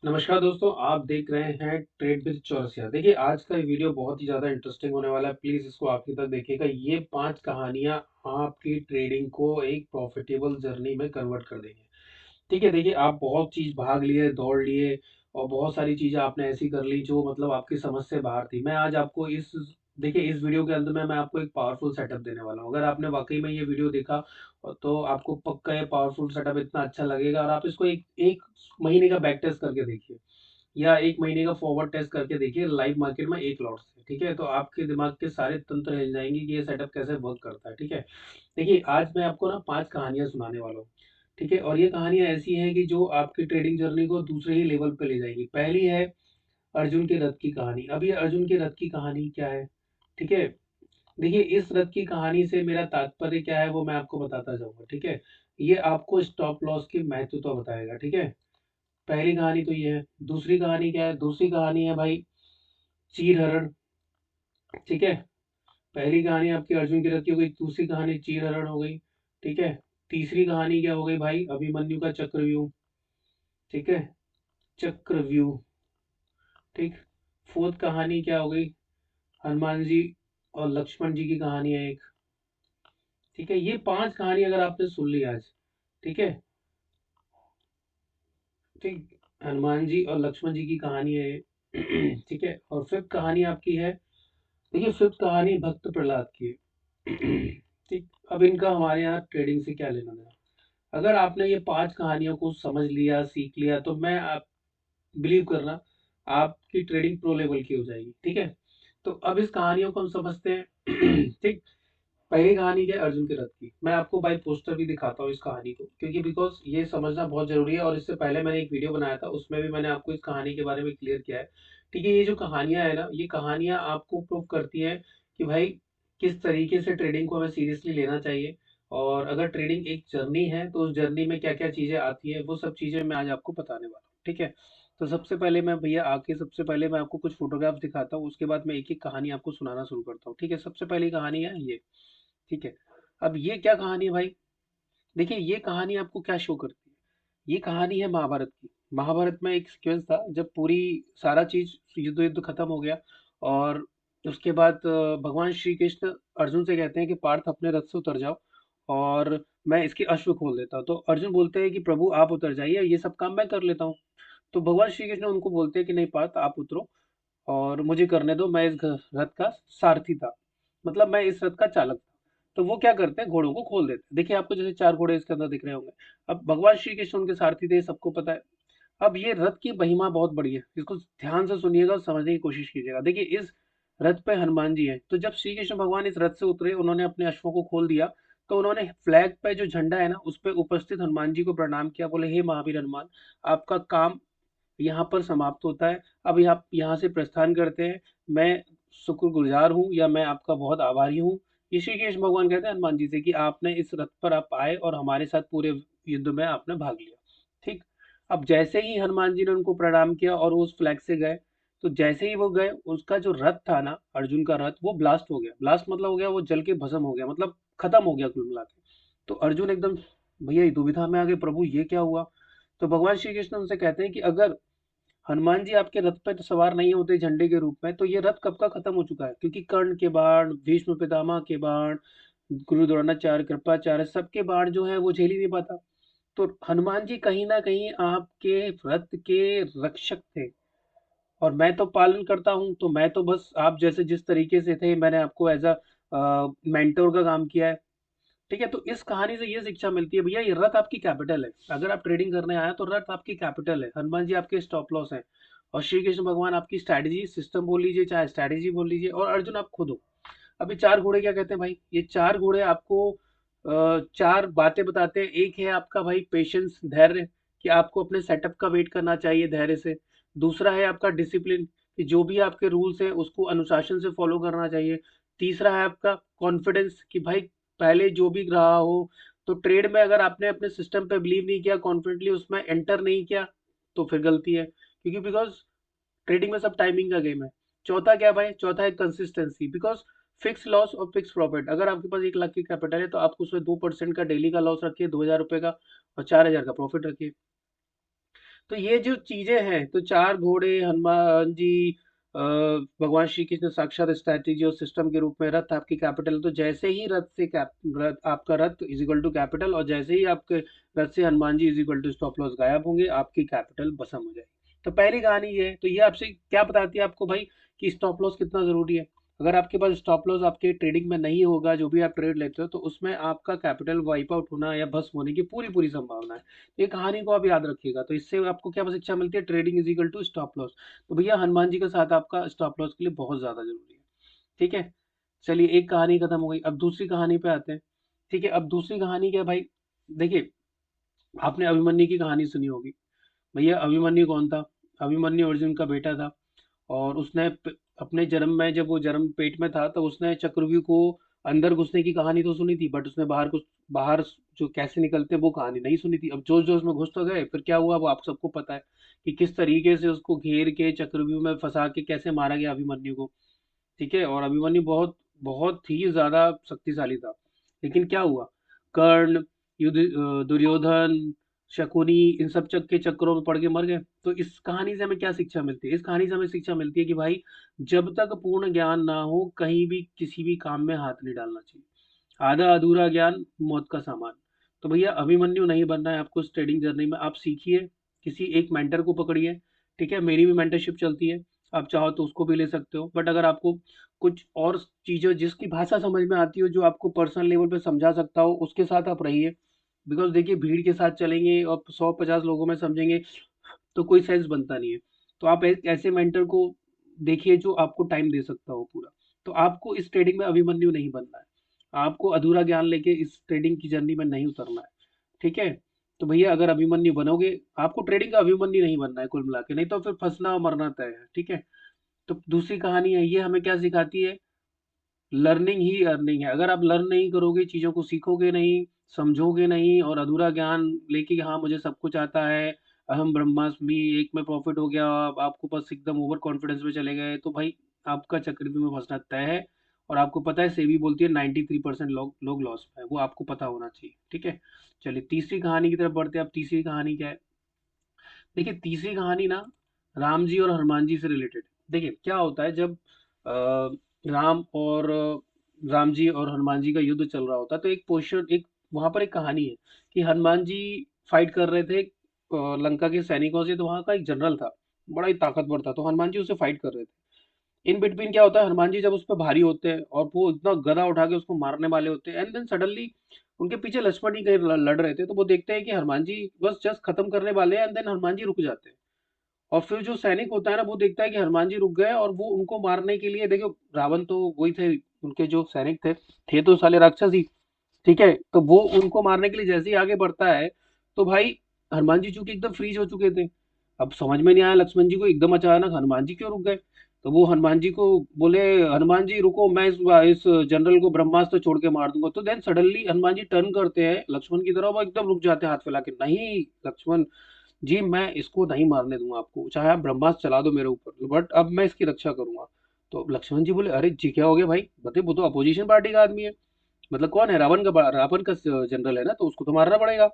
नमस्कार दोस्तों, आप देख रहे हैं ट्रेड विद चौरसिया। देखिए, आज का ये वीडियो बहुत ही ज़्यादा इंटरेस्टिंग होने वाला है। प्लीज़ इसको आखिर तक देखिएगा। ये 5 कहानियाँ आपकी ट्रेडिंग को एक प्रॉफ़िटेबल जर्नी में कन्वर्ट कर देंगे। ठीक है, देखिए आप बहुत चीज़ भाग लिए, दौड़ लिए और बहुत सारी चीज़ें आपने ऐसी कर ली जो मतलब आपकी समझ से बाहर थी। मैं आज आपको इस देखिए इस वीडियो के अंत में मैं आपको एक पावरफुल सेटअप देने वाला हूँ। अगर आपने वाक़ई में ये वीडियो देखा तो आपको पक्का ये पावरफुल सेटअप इतना अच्छा लगेगा और आप इसको एक 1 महीने का बैक टेस्ट करके देखिए या 1 महीने का फॉरवर्ड टेस्ट करके देखिए लाइव मार्केट में 1 लॉट से, ठीक है? तो आपके दिमाग के सारे तंत्र हिल जाएँगे कि ये सेटअप कैसे वर्क करता है, ठीक है? देखिए, आज मैं आपको ना 5 कहानियाँ सुनाने वाला हूँ, ठीक है? और ये कहानियाँ ऐसी हैं कि जो आपकी ट्रेडिंग जर्नी को दूसरे ही लेवल पे ले जाएगी। पहली है अर्जुन के रथ की कहानी। अब ये अर्जुन के रथ की कहानी क्या है, ठीक है? देखिए, इस रथ की कहानी से मेरा तात्पर्य क्या है वो मैं आपको बताता जाऊँगा, ठीक है? ये आपको स्टॉप लॉस की महत्वता बताएगा, ठीक है? पहली कहानी तो ये है। दूसरी कहानी क्या है? दूसरी कहानी है भाई चीर हरण, ठीक है? पहली कहानी आपकी अर्जुन की रथ की हो गई, दूसरी कहानी चीर हरण हो गई, ठीक है? तीसरी कहानी क्या हो गई भाई? अभिमन्यु का चक्रव्यूह, ठीक है? चक्रव्यूह, ठीक? फोर्थ कहानी क्या हो गई? हनुमान जी और लक्ष्मण जी की कहानी है एक, ठीक है? ये 5 कहानी अगर आपने सुन ली आज, ठीक है? ठीक, हनुमान जी और लक्ष्मण जी की कहानी है ये, ठीक है? और फिफ्थ कहानी आपकी है, देखिए फिफ्थ कहानी भक्त प्रहलाद की है। ठीक, अब इनका हमारे यहाँ ट्रेडिंग से क्या लेना देना। अगर आपने ये 5 कहानियों को समझ लिया, सीख लिया तो मैं आप बिलीव करना आपकी ट्रेडिंग प्रो लेवल की हो जाएगी, ठीक है? तो अब इस कहानियों को हम समझते हैं। ठीक, पहली कहानी क्या है अर्जुन के रथ की। मैं आपको बाय पोस्टर भी दिखाता हूँ इस कहानी को, क्योंकि बिकॉज़ ये समझना बहुत ज़रूरी है और इससे पहले मैंने एक वीडियो बनाया था, उसमें भी मैंने आपको इस कहानी के बारे में क्लियर किया है। ठीक है, ये जो कहानियाँ हैं ना, ये कहानियाँ आपको प्रूव करती हैं कि भाई किस तरीके से ट्रेडिंग को हमें सीरियसली लेना चाहिए और अगर ट्रेडिंग एक जर्नी है, तो उस जर्नी में क्या-क्या चीज़ें आती हैं, वो सब चीज़ें मैं आज आपको बताने वाला हूँ, ठीक है? तो सबसे पहले मैं भैया आके सबसे पहले मैं आपको कुछ फ़ोटोग्राफ्स दिखाता हूँ, उसके बाद मैं एक-एक कहानी आपको सुनाना शुरू करता हूँ, ठीक है? सबसे पहली कहानी है ये। ठीक है। अब ये क्या कहानी है भाई? देखिए ये कहानी आपको क्या शो करती है? ये कहानी है महाभारत की। महाभारत में एक सीक्वेंस था जब पूरी सारा चीज़ युद्ध-युद्ध खत्म हो गया और उसके बाद भगवान श्री कृष्ण अर्जुन से कहते हैं कि पार्थ अपने रथ से उतर जाओ और मैं इसके अश्व खोल देता हूँ। तो अर्जुन बोलते हैं कि प्रभु आप उतर जाइए, ये सब काम मैं कर लेता हूँ। तो भगवान श्री कृष्ण उनको बोलते हैं कि नहीं पार्थ आप उतरो और मुझे करने दो, मैं इस रथ का सारथी था, मतलब मैं इस रथ का चालक था। तो वो क्या करते हैं घोड़ों को खोल देते हैं। देखिए आपको जैसे 4 घोड़े इसके अंदर दिख रहे होंगे। अब भगवान श्री कृष्ण उनके सारथी थे, सबको पता है। अब ये रथ की महिमा बहुत बड़ी है, इसको ध्यान से सुनिएगा और समझने की कोशिश कीजिएगा। देखिए इस रथ पे हनुमान जी हैं, तो जब श्री कृष्ण भगवान इस रथ से उतरे, उन्होंने अपने अश्वों को खोल दिया, तो उन्होंने फ्लैग पे जो झंडा है ना, उस पे उपस्थित हनुमान जी को प्रणाम किया, बोले हे महावीर हनुमान, आपका काम यहाँ पर समाप्त होता है। अब आप यहाँ से प्रस्थान करते हैं। मैं शुक्रगुज़ार हूँ या मैं आपका बहुत आभारी हूँ। ये श्री कृष्ण भगवान कहते हैं हनुमान जी से कि आपने इस रथ पर आप आए और हमारे साथ पूरे युद्ध में आपने भाग लिया। ठीक? अब जैसे ही हनुमान जी ने उनको प्रणाम किया और वो उस फ्लैग से गए, तो जैसे ही वो गए, उसका जो रथ था ना, अर्जुन का रथ, वो ब्लास्ट हो गया। ब्लास्ट मतलब हो गया वो जल के भस्म हो गया, मतलब खत्म हो गया कुल मिला के। तो अर्जुन एकदम भैया दुविधा में आ गए, प्रभु ये क्या हुआ? तो भगवान श्री कृष्ण उनसे कहते हैं कि अगर हनुमान जी आपके रथ पे तो सवार नहीं होते झंडे के रूप में, तो ये रथ कब का खत्म हो चुका है, क्योंकि कर्ण के बाण, भीष्म पितामह के बाण, गुरु द्रोणाचार्य, कृपाचार्य, सबके बाण जो है वो झेल ही नहीं पाता। तो हनुमान जी कहीं ना कहीं आपके रथ के रक्षक थे और मैं तो पालन करता हूँ, तो मैं तो बस आप जैसे जिस तरीके से थे मैंने आपको एज अ मेंटोर का काम किया है। ठीक है, तो इस कहानी से ये शिक्षा मिलती है भैया ये रथ आपकी कैपिटल है। अगर आप ट्रेडिंग करने आए तो रथ आपकी कैपिटल है, हनुमान जी आपके स्टॉप लॉस हैं और श्री कृष्ण भगवान आपकी स्ट्रैटेजी सिस्टम बोल लीजिए चाहे स्ट्रैटेजी बोल लीजिए और अर्जुन आप खुद हो। अभी 4 घोड़े क्या कहते हैं भाई? ये 4 घोड़े आपको 4 बातें बताते हैं। एक है आपका भाई पेशेंस, धैर्य, कि आपको अपने सेटअप का वेट करना चाहिए धैर्य से। दूसरा है आपका डिसिप्लिन, कि जो भी आपके रूल्स हैं उसको अनुशासन से फॉलो करना चाहिए। तीसरा है आपका कॉन्फिडेंस, कि भाई पहले जो भी रहा हो, तो ट्रेड में अगर आपने अपने सिस्टम पे बिलीव नहीं किया, कॉन्फिडेंटली उसमें एंटर नहीं किया, तो फिर गलती है, क्योंकि बिकॉज ट्रेडिंग में सब टाइमिंग का गेम है। चौथा क्या भाई? चौथा है कंसिस्टेंसी, बिकॉज फिक्स लॉस और फिक्स प्रॉफिट। अगर आपके पास 1 लाख की कैपिटल है तो आप उसमें 2% का डेली का लॉस रखिए, 2,000 रुपये का, और 4,000 का प्रॉफिट रखिए। तो ये जो चीजें हैं, तो 4 घोड़े, हनुमान जी, भगवान श्री कृष्ण साक्षात स्ट्रैटेजी और सिस्टम के रूप में, रथ आपकी कैपिटल। तो जैसे ही रथ आपका रथ इज इक्वल टू कैपिटल, और जैसे ही आपके रथ से Hanuman ji is equal to stop loss गायब होंगे, आपकी कैपिटल भस्म हो जाएगी। तो पहली कहानी ये है। तो ये आपसे क्या बताती है आपको भाई, कि स्टॉप लॉस कितना जरूरी है। अगर आपके पास स्टॉप लॉस आपके ट्रेडिंग में नहीं होगा, जो भी आप ट्रेड लेते हो, तो उसमें आपका कैपिटल वाइप आउट होना या भस्म होने की पूरी पूरी संभावना है। तो ये कहानी को आप याद रखिएगा। तो इससे आपको क्या शिक्षा मिलती है, trading is equal to stop loss. तो भैया हनुमान जी का साथ आपका स्टॉप लॉस के लिए बहुत ज्यादा जरूरी है। ठीक है, चलिए एक कहानी खत्म हो गई, अब दूसरी कहानी पे आते हैं। ठीक है, अब दूसरी कहानी क्या है भाई, देखिए, आपने अभिमन्यु की कहानी सुनी होगी। भैया अभिमन्यु कौन था? अभिमन्यु अर्जुन का बेटा था। और उसने अपने जन्म में, जब वो जन्म पेट में था, तो उसने चक्रव्यूह को अंदर घुसने की कहानी तो सुनी थी, बट उसने बाहर जो कैसे निकलते हैं वो कहानी नहीं सुनी थी। अब जोश जोश में घुस तो गए, फिर क्या हुआ वो आप सबको पता है, कि किस तरीके से उसको घेर के चक्रव्यूह में फंसा के कैसे मारा गया अभिमन्यु को। ठीक है, और अभिमन्यु बहुत बहुत ही ज्यादा शक्तिशाली था। लेकिन क्या हुआ, कर्ण, दुर्योधन, शकुनी, इन सब के चक्करों में पड़ के मर गए। तो इस कहानी से हमें क्या शिक्षा मिलती है? इस कहानी से हमें शिक्षा मिलती है कि भाई, जब तक पूर्ण ज्ञान ना हो, कहीं भी किसी भी काम में हाथ नहीं डालना चाहिए। आधा अधूरा ज्ञान मौत का सामान। तो भैया अभिमन्यु नहीं बनना है आपको इस ट्रेडिंग जर्नी में, आप सीखिए, किसी एक मेंटर को पकड़िए। ठीक है, मेरी भी मेंटरशिप चलती है, आप चाहो तो उसको भी ले सकते हो। बट अगर आपको कुछ और चीज़ें जिसकी भाषा समझ में आती हो, जो आपको पर्सनल लेवल पे समझा सकता हो, उसके साथ आप रहिए। बिकॉज देखिए, भीड़ के साथ चलेंगे और 100-50 लोगों में समझेंगे, तो कोई सेंस बनता नहीं है। तो आप एक ऐसे मेंटर को देखिए जो आपको टाइम दे सकता हो पूरा। तो आपको इस ट्रेडिंग में अभिमन्यु नहीं बनना है, आपको अधूरा ज्ञान लेके इस ट्रेडिंग की जर्नी में नहीं उतरना है। ठीक है, तो भैया अगर अभिमन्यु बनोगे, आपको ट्रेडिंग का अभिमन्यु नहीं बनना है कुल मिला के, नहीं तो फिर फंसना और मरना तय है। ठीक है, तो दूसरी कहानी है, ये हमें क्या सिखाती है, लर्निंग ही अर्निंग है। अगर आप लर्न नहीं करोगे, चीज़ों को सीखोगे नहीं, समझोगे नहीं, और अधूरा ज्ञान लेके कि हाँ मुझे सब कुछ आता है, अहम ब्रह्मास्मि, एक में प्रॉफिट हो गया, आपको बस एकदम ओवर कॉन्फिडेंस में चले गए, तो भाई आपका चक्रव्यूह में फंसना तय है। और आपको पता है, सेबी बोलती है 93% लोग लॉस में है, वो आपको पता होना चाहिए। ठीक है, चलिए तीसरी कहानी की तरफ बढ़ते हैं। अब तीसरी कहानी क्या है, देखिए तीसरी कहानी ना राम जी और हनुमान जी से रिलेटेड। देखिए क्या होता है, जब राम और राम जी और हनुमान जी का युद्ध चल रहा होता है, तो एक पोर्शन, एक वहां पर एक कहानी है, कि हनुमान जी फाइट कर रहे थे लंका के सैनिकों से। तो वहां का एक जनरल था, बड़ा ही ताकतवर था, तो हनुमान जी उससे फाइट कर रहे थे। इन बिटवीन क्या होता है, हनुमान जी जब उस पर भारी होते हैं और वो इतना गदा उठा के उसको मारने वाले होते हैं, एंड देन सडनली उनके पीछे लक्ष्मण जी कहीं लड़ रहे थे, तो वो देखते हैं कि हनुमान जी बस जस्ट खत्म करने वाले हैं, एंड देन हनुमान जी रुक जाते हैं। और फिर जो सैनिक होता है ना, वो देखता है कि हनुमान जी रुक गए, और वो उनको मारने के लिए, देखो रावण तो वही थे, उनके जो सैनिक थे तो साले राक्षस ही। ठीक है, तो वो उनको मारने के लिए जैसे ही आगे बढ़ता है, तो भाई हनुमान जी चूंकि एकदम फ्रीज हो चुके थे, अब समझ में नहीं आया लक्ष्मण जी को, एकदम अचानक हनुमान जी क्यों रुक गए। तो वो हनुमान जी को बोले, हनुमान जी रुको, मैं इस जनरल को ब्रह्मास्त्र छोड़ के मार दूंगा। तो then suddenly Hanuman ji turn करते हैं लक्ष्मण की तरफ, वो एकदम रुक जाते हैं हाथ फैला के, नहीं लक्ष्मण जी, मैं इसको नहीं मारने दूंगा, आपको चाहे आप ब्रह्मास्त्र चला दो मेरे ऊपर, बट अब मैं इसकी रक्षा करूंगा। तो लक्ष्मण जी बोले, अरे जी क्या हो गया भाई, बताइए, वो तो अपोजिशन पार्टी का आदमी है, मतलब कौन है, रावण का जनरल है ना, तो उसको तो मारना पड़ेगा,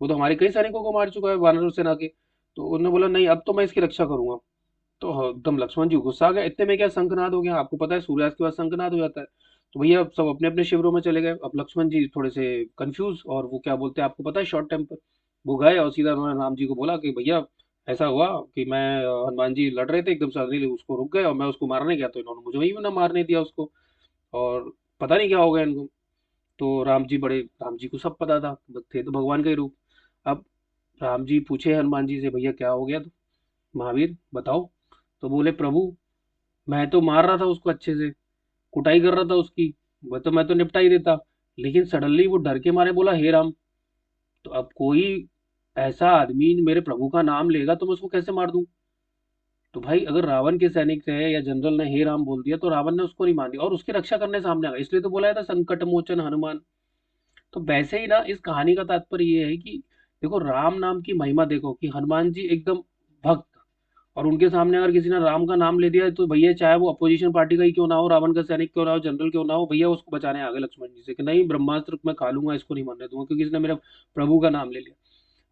वो तो हमारे कई सैनिकों को मार चुका है वानर सेना के। तो उन्होंने बोला, नहीं अब तो मैं इसकी रक्षा करूंगा। तो एकदम लक्ष्मण जी गुस्सा आ गया, इतने में क्या शंखनाद हो गया, आपको पता है सूर्यास्त के बाद शंखनाद हो जाता है। तो भैया अब सब अपने अपने शिविरों में चले गए। अब लक्ष्मण जी थोड़े से कंफ्यूज, और वो क्या बोलते हैं आपको पता है, शॉर्ट टेम्पर। वो गए और सीधा उन्होंने राम जी को बोला कि भैया ऐसा हुआ कि मैं हनुमान जी लड़ रहे थे, एकदम सडनली उसको रुक गए और मैं उसको मारने गया, तो इन्होंने मुझे वही ना मारने दिया उसको, और पता नहीं क्या हो गया इनको। तो राम जी को सब पता था, थे तो भगवान का ही रूप। अब राम जी पूछे हनुमान जी से, भैया क्या हो गया, तो महावीर बताओ। तो बोले, प्रभु मैं तो मार रहा था उसको अच्छे से, कुटाई कर रहा था उसकी, वह तो मैं तो निपटा ही देता, लेकिन सडनली वो डर के मारे बोला, हे राम। तो अब कोई ऐसा आदमी मेरे प्रभु का नाम लेगा तो मैं उसको कैसे मार दूं। तो भाई अगर रावण के सैनिक थे या जनरल ने हे राम बोल दिया, तो रावण ने उसको नहीं मानी और उसकी रक्षा करने सामने आ गया, इसलिए तो बोला था संकट मोचन हनुमान। तो वैसे ही ना, इस कहानी का तात्पर्य ये है कि देखो राम नाम की महिमा देखो, कि हनुमान जी एकदम भक्त, और उनके सामने अगर किसी ने राम का नाम ले दिया, तो भैया चाहे वो अपोजिशन पार्टी का ही क्यों ना हो, रावण का सैनिक क्यों ना हो, जनरल क्यों ना हो, भैया उसको बचाने आ गए लक्ष्मण जी से, कि नहीं ब्रह्मास्त्र मैं खा लूंगा, इसको नहीं मरने दूंगा क्योंकि इसने मेरा प्रभु का नाम ले लिया।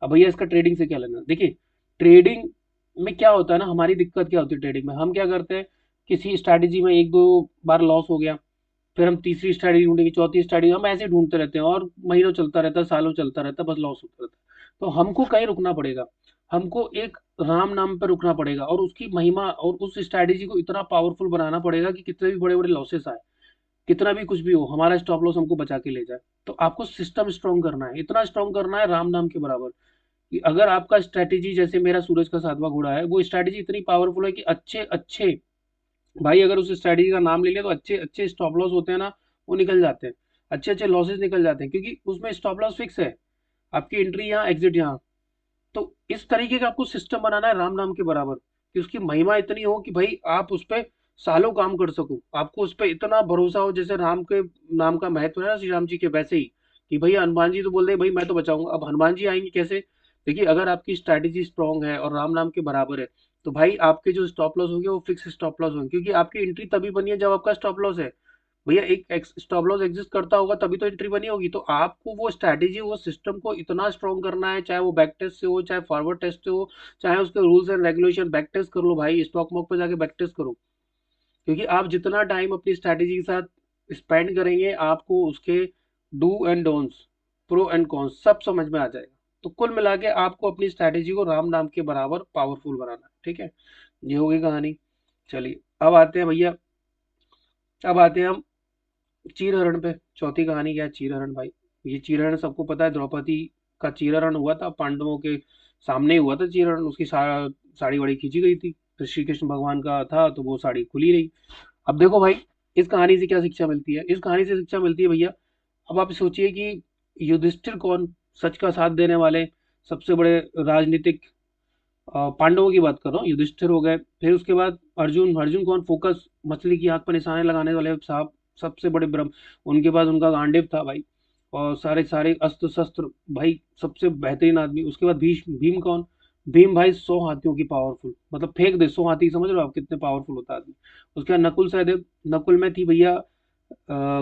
अब भैया इसका ट्रेडिंग से क्या लेना, देखिए ट्रेडिंग में क्या होता है ना, हमारी दिक्कत क्या होती है ट्रेडिंग में, हम क्या करते हैं, किसी स्ट्रैटेजी में एक दो बार लॉस हो गया, फिर हम तीसरी स्ट्रैटेजी ढूंढेंगे, चौथी स्ट्रैटेजी, हम ऐसे ही ढूंढते रहते हैं और महीनों चलता रहता है, सालों चलता रहता है, बस लॉस होता रहता है। तो हमको कहीं रुकना पड़ेगा, हमको एक राम नाम पर रुकना पड़ेगा और उसकी महिमा और उस स्ट्रैटेजी को इतना पावरफुल बनाना पड़ेगा कि कितने भी बड़े बड़े लॉसेस आए, कितना भी कुछ भी हो, हमारा स्टॉप लॉस हमको बचा के ले जाए। तो आपको सिस्टम स्ट्रॉन्ग करना है, इतना स्ट्रॉन्ग करना है राम नाम के बराबर, कि अगर आपका स्ट्रैटेजी जैसे मेरा सूरज का सातवां घोड़ा है, वो स्ट्रैटेजी इतनी पावरफुल है कि अच्छे अच्छे भाई, अगर उस स्ट्रैटेजी का नाम ले लिया तो अच्छे अच्छे स्टॉप लॉस होते हैं ना, वो निकल जाते हैं, अच्छे अच्छे लॉसेस निकल जाते हैं, क्योंकि उसमें स्टॉप लॉस फिक्स है, आपकी एंट्री यहाँ, एग्जिट यहाँ। तो इस तरीके का आपको सिस्टम बनाना है राम नाम के बराबर, कि उसकी महिमा इतनी हो कि भाई आप उस पर सालों काम कर सको, आपको उस पर इतना भरोसा हो, जैसे राम के नाम का महत्व है ना श्री राम जी के, वैसे ही कि भाई हनुमान जी तो बोल रहे भाई मैं तो बचाऊंगा। अब हनुमान जी आएंगे कैसे? देखिए, अगर आपकी स्ट्रैटेजी स्ट्रांग है और राम नाम के बराबर है, तो भाई आपके जो स्टॉप लॉस होंगे वो फिक्स स्टॉप लॉस होंगे, क्योंकि आपकी एंट्री तभी बनी है जब आपका स्टॉप लॉस है। भैया एक स्टॉप लॉस एग्जिस्ट करता होगा तभी तो एंट्री बनी होगी। तो आपको वो स्ट्रैटेजी, वो सिस्टम को इतना स्ट्रॉन्ग करना है, चाहे वो बैक टेस्ट से हो, चाहे फॉरवर्ड टेस्ट से हो, चाहे उसके rules and regulation, back test कर लो भाई, स्टॉक मॉक पे जाके बैक टेस्ट करो। क्योंकि आप जितना टाइम अपनी स्ट्रैटेजी के साथ स्पेंड करेंगे, आपको उसके do and don'ts, pro and cons सब समझ में आ जाएगा। तो कुल मिला के आपको अपनी स्ट्रैटेजी को राम नाम के बराबर पावरफुल बनाना है, ठीक है। ये होगी कहानी। चलिए अब आते हैं भैया, अब आते हैं हम चीरहरण पे। चौथी कहानी क्या है? चीरहरण भाई, ये चीरहरण सबको पता है, द्रौपदी का चीरहरण हुआ था, पांडवों के सामने ही हुआ था चीरहरण, उसकी साड़ी वाड़ी खींची गई थी, तो श्री कृष्ण भगवान का था तो वो साड़ी खुली रही। अब देखो भाई, इस कहानी से क्या शिक्षा मिलती है? इस कहानी से शिक्षा मिलती है भैया, अब आप सोचिए कि युधिष्ठिर कौन, सच का साथ देने वाले सबसे बड़े राजनीतिक, पांडवों की बात कर रहा हूँ, युधिष्ठिर हो गए, फिर उसके बाद अर्जुन, अर्जुन कौन, फोकस, मछली की आंख पर निशाने लगाने वाले साहब, सबसे बड़े ब्रह्म, उनके पास उनका गांडीव था भाई, और सारे सारे अस्त्र शस्त्र, भाई सबसे बेहतरीन आदमी। उसके बाद भीष्म, भीम कौन, भीम भाई 100 हाथियों की पावरफुल, मतलब फेंक दे 100 हाथी, समझ रहे हो आप कितने पावरफुल होता है आदमी। उसके बाद नकुल सहदेव, नकुल में थी भैया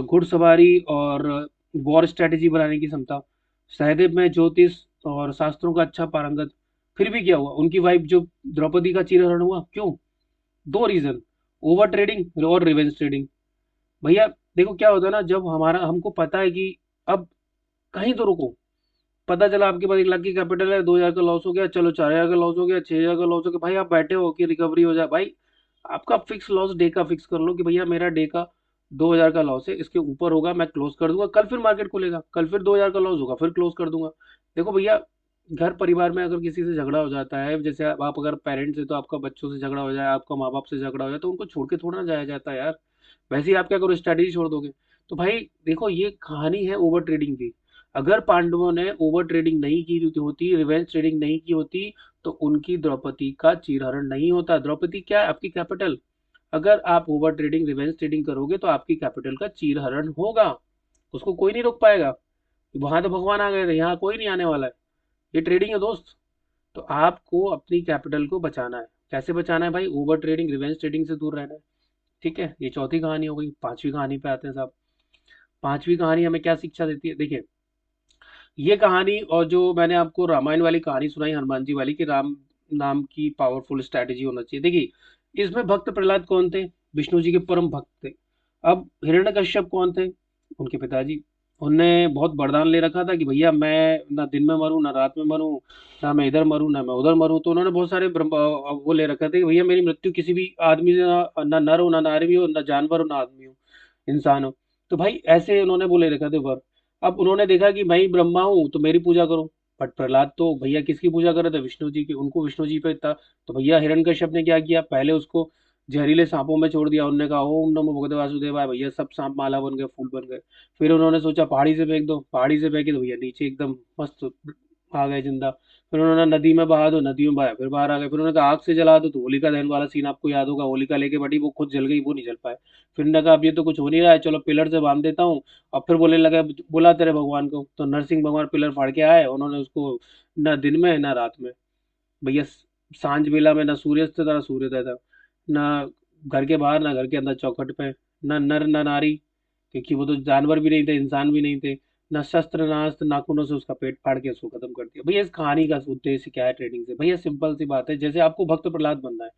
घुड़सवारी और वॉर स्ट्रेटेजी बनाने की क्षमता, सहदेव में ज्योतिष और शास्त्रों का अच्छा पारंगत। फिर भी क्या हुआ, उनकी वाइफ जो द्रौपदी का चीरहरण हुआ, क्यों? दो रीजन, ओवर ट्रेडिंग और रिवेंज ट्रेडिंग। भैया देखो क्या होता है ना, जब हमारा, हमको पता है कि अब कहीं तो रुको, पता चला आपके पास 1 लाख की कैपिटल है, 2,000 का लॉस हो गया, चलो 4,000 का लॉस हो गया, 6,000 का लॉस हो गया, भाई आप बैठे हो कि रिकवरी हो जाए भाई, आपका फिक्स लॉस डे का फिक्स कर लो कि भैया मेरा डे का 2,000 का लॉस है, इसके ऊपर होगा मैं क्लोज कर दूंगा, कल फिर मार्केट खुलेगा, कल फिर 2,000 का लॉस होगा, फिर क्लोज कर दूंगा। देखो भैया, घर परिवार में अगर किसी से झगड़ा हो जाता है, जैसे आप अगर पेरेंट्स है तो आपका बच्चों से झगड़ा हो जाए, आपका माँ बाप से झगड़ा हो जाए, तो उनको छोड़ के थोड़ा ना जाया जाता है यार। वैसे ही आप क्या करो, स्ट्रैटेजी छोड़ दोगे? तो भाई देखो, ये कहानी है ओवर ट्रेडिंग की। अगर पांडवों ने ओवर ट्रेडिंग नहीं की होती, रिवेंज ट्रेडिंग नहीं की होती, तो उनकी द्रौपदी का चीरहरण नहीं होता। द्रौपदी क्या है? आपकी कैपिटल। अगर आप ओवर ट्रेडिंग, रिवेंज ट्रेडिंग करोगे तो आपकी कैपिटल का चीरहरण होगा, उसको कोई नहीं रोक पाएगा। वहां तो भगवान आ गए थे, यहाँ कोई नहीं आने वाला है, ये ट्रेडिंग है दोस्त। तो आपको अपनी कैपिटल को बचाना है। कैसे बचाना है भाई? ओवर ट्रेडिंग, रिवेंज ट्रेडिंग से दूर रहना है, ठीक है। ये चौथी कहानी हो गई। पांचवी कहानी पे आते हैं साहब। पांचवी कहानी हमें क्या शिक्षा देती है? देखिए, ये कहानी और जो मैंने आपको रामायण वाली कहानी सुनाई, हनुमान जी वाली, कि राम नाम की पावरफुल स्ट्रैटेजी होना चाहिए। देखिए, इसमें भक्त प्रहलाद कौन थे? विष्णु जी के परम भक्त थे। अब हिरण्यकश्यप कौन थे? उनके पिताजी। उनने बहुत वरदान ले रखा था कि भैया मैं ना दिन में मरूं ना रात में मरूं, ना मैं इधर मरूं ना मैं उधर मरूं। तो उन्होंने बहुत सारे वो ले रखा था कि भैया मेरी मृत्यु किसी भी आदमी से ना नर हो, ना नारी हो, ना जानवर हो, ना आदमी हो, इंसान हो। तो भाई ऐसे उन्होंने बोले रखा थे वर। अब उन्होंने देखा कि मैं ही ब्रह्मा हूँ तो मेरी पूजा करो। बट प्रहलाद तो भैया किसकी पूजा कर रहे थे? विष्णु जी की, उनको विष्णु जी पे था। तो भैया हिरण्यकश्यप ने क्या किया, पहले उसको जहरीले सांपों में छोड़ दिया। उन्होंने कहा ओम नमो भगवते वासुदेवाय, भैया सब सांप माला बन गए, फूल बन गए। फिर उन्होंने सोचा पहाड़ी से फेंक दो, पहाड़ी से फेंके तो भैया नीचे एकदम मस्त आ गए जिंदा। फिर उन्होंने नदी में बहा दो, नदी में बहाया, फिर बाहर आ गए। फिर उन्होंने कहा आग से जला दो, तो होलिका दहन वाला सीन आपको याद होगा, होलिका लेके बटी, वो खुद जल गई, वो नहीं जल पाए। फिर उन्होंने कहा अब ये तो कुछ हो नहीं रहा है, चलो पिलर से बांध देता हूँ। और फिर बोलने लगा बुला तेरे भगवान को, तो नरसिंह भगवान पिलर फाड़ के आए, उन्होंने उसको ना दिन में ना रात में, भैया सांझ बेला में ना सूर्यास्त था ना सूर्योदय था, ना घर के बाहर ना घर के अंदर चौखट पे, ना नर ना नारी, क्योंकि वो तो जानवर भी नहीं थे, इंसान भी नहीं थे, ना शस्त्र ना अस्त्र, नाखूनों से उसका पेट फाड़ के उसको खत्म कर दिया। भैया इस कहानी का उद्देश्य क्या है ट्रेडिंग से? भैया सिंपल सी बात है, जैसे आपको भक्त प्रहलाद बनना है,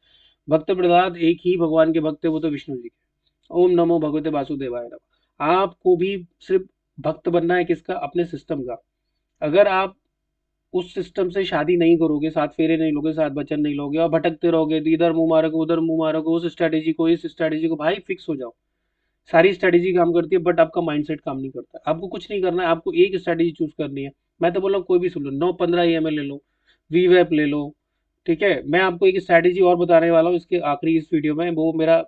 भक्त प्रहलाद एक ही भगवान के भक्त है, वो तो विष्णु जी के। ओम नमो भगवते वासुदेवाय नमः। आपको भी सिर्फ भक्त बनना है किसका? अपने सिस्टम का। अगर आप उस सिस्टम से शादी नहीं करोगे, सात फेरे नहीं लोगे, सात वचन नहीं लोगे और भटकते रहोगे, तो इधर मुंह मारोगे उधर मुंह मारोगे, उस स्ट्रैटेजी को इस स्ट्रैटेजी को, भाई फिक्स हो जाओ। सारी स्ट्रैटेजी काम करती है बट आपका माइंडसेट काम नहीं करता। आपको कुछ नहीं करना है, आपको एक स्ट्रैटेजी चूज करनी है। मैं तो बोल रहा हूँ कोई भी सुन लो, 9-15 EMA ले लो, वीवेप ले लो, ठीक है। मैं आपको एक स्ट्रैटेजी और बताने वाला हूँ इसके आखिरी इस वीडियो में, वो मेरा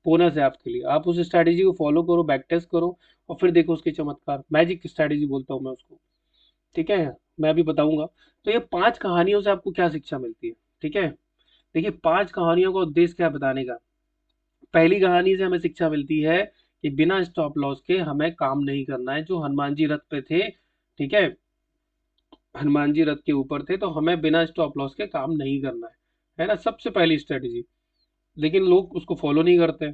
बोनस है आपके लिए। आप उस स्ट्रैटेजी को फॉलो करो, बैक टेस्ट करो और फिर देखो उसके चमत्कार। मैजिक स्ट्रैटेजी बोलता हूँ मैं उसको, ठीक है। मैं अभी बताऊंगा। तो ये 5 कहानियों से आपको क्या शिक्षा मिलती है, ठीक है। देखिए 5 कहानियों का उद्देश्य क्या है बताने का। पहली कहानी से हमें शिक्षा मिलती है कि बिना स्टॉप लॉस के हमें काम नहीं करना है। जो हनुमान जी रथ पे थे, ठीक है, हनुमान जी रथ के ऊपर थे, तो हमें बिना स्टॉप लॉस के काम नहीं करना है ना, सबसे पहली स्ट्रेटेजी। लेकिन लोग उसको फॉलो नहीं करते।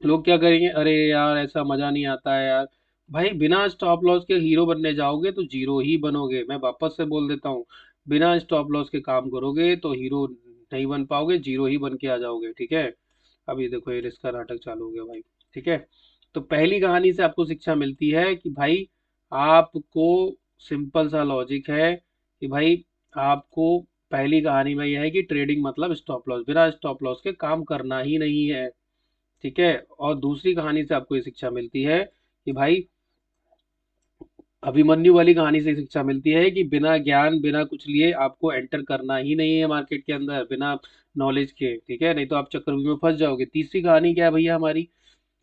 लोग क्या करेंगे, अरे यार ऐसा मजा नहीं आता है यार। भाई बिना स्टॉप लॉस के हीरो बनने जाओगे तो जीरो ही बनोगे। मैं वापस से बोल देता हूँ, बिना स्टॉप लॉस के काम करोगे तो हीरो नहीं बन पाओगे, जीरो ही बन के आ जाओगे, ठीक है। अभी देखो ये रिश्ता नाटक चालू हो गया भाई, ठीक है। तो पहली कहानी से आपको शिक्षा मिलती है कि भाई आपको, सिंपल सा लॉजिक है कि भाई आपको, पहली कहानी में यह है कि ट्रेडिंग मतलब स्टॉप लॉस, बिना स्टॉप लॉस के काम करना ही नहीं है, ठीक है। और दूसरी कहानी से आपको ये शिक्षा मिलती है कि भाई, अभिमन्यु वाली कहानी से शिक्षा मिलती है कि बिना ज्ञान बिना कुछ लिए आपको एंटर करना ही नहीं है मार्केट के अंदर, बिना नॉलेज के, ठीक है, नहीं तो आप चक्रव्यूह में फंस जाओगे। तीसरी कहानी क्या है भैया हमारी,